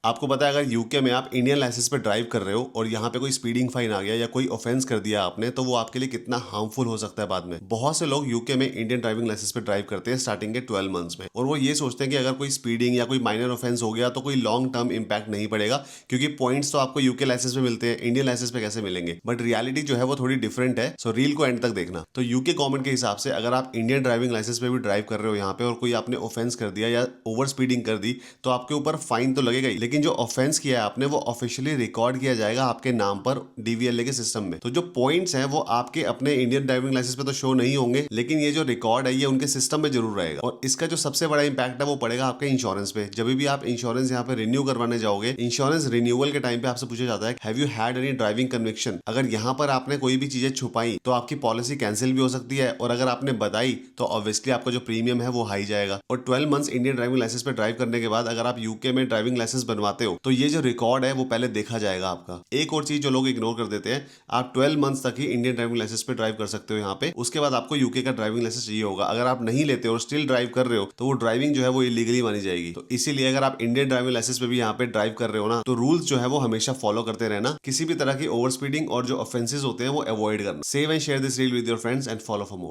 आपको पता है अगर यूके में आप इंडियन लाइसेंस पे ड्राइव कर रहे हो और यहाँ पे कोई स्पीडिंग फाइन आ गया या कोई ऑफेंस कर दिया आपने, तो वो आपके लिए कितना हार्मफुल हो सकता है बाद में। बहुत से लोग यूके में इंडियन ड्राइविंग लाइसेंस पे ड्राइव करते हैं स्टार्टिंग के 12 मंथ्स में, और वो ये सोचते हैं कि अगर कोई स्पीडिंग या कोई माइनर ऑफेंस हो गया तो कोई लॉन्ग टर्म इंपैक्ट नहीं पड़ेगा, क्योंकि पॉइंट्स तो आपको यूके लाइसेंस में मिलते हैं, इंडियन लाइसेंस पे कैसे मिलेंगे। बट रियलिटी जो है वो थोड़ी डिफरेंट है, सो रील को एंड तक देखना। तो यूके गवर्नमेंट के हिसाब से अगर आप इंडियन ड्राइविंग लाइसेंस पे भी ड्राइव कर रहे हो यहाँ पे और कोई आपने ऑफेंस कर दिया या ओवर स्पीडिंग कर दी, तो आपके ऊपर फाइन तो लगेगा ही, लेकिन जो ऑफेंस किया है आपने वो ऑफिशियली रिकॉर्ड किया जाएगा आपके नाम पर डीवीएलए के सिस्टम में। तो जो पॉइंट्स हैं वो आपके अपने इंडियन ड्राइविंग लाइसेंस पे तो शो नहीं होंगे, लेकिन ये जो रिकॉर्ड है ये उनके सिस्टम में जरूर रहेगा। और इसका जो सबसे बड़ा इंपैक्ट है वो पड़ेगा आपके इंश्योरेंस पे। जब भी आप इंश्योरेंस यहाँ पे रिन्यू करवाने जाओगे, इंश्योरेंस रिन्यूअल के टाइम पे आपसे पूछा जाता है have you had any driving conviction. अगर यहाँ पर आपने कोई भी चीजें छुपाई तो आपकी पॉलिसी कैंसिल भी हो सकती है, और अगर आपने बताई तो ऑब्वियसली आपका जो प्रीमियम है वो हाई जाएगा। और 12 मंथ्स इंडियन ड्राइविंग लाइसेंस पे ड्राइव करने के बाद अगर आप यूके में ड्राइविंग लाइसेंस बनवाते हो तो ये जो रिकॉर्ड है वो पहले देखा जाएगा आपका। एक और चीज जो लोग इग्नोर कर देते हैं, आप 12 मंथ्स तक ही इंडियन ड्राइविंग लाइसेंस पे ड्राइव कर सकते हो यहाँ पे, उसके बाद आपको यूके का ड्राइविंग लाइसेंस चाहिए होगा। अगर आप नहीं लेते और स्टिल ड्राइव कर रहे हो तो वो ड्राइविंग जो है वो इलीगली मानी जाएगी। तो इसीलिए अगर आप इंडियन ड्राइविंग लाइसेंस पे भी यहाँ पे ड्राइव कर रहे हो ना, तो रूल्स जो है वो हमेशा फॉलो करते रहना। किसी भी तरह की ओवर स्पीडिंग और जो ऑफेंसेस होते हैं वो अवॉइड करना। Save and share this reel with your friends and follow for more.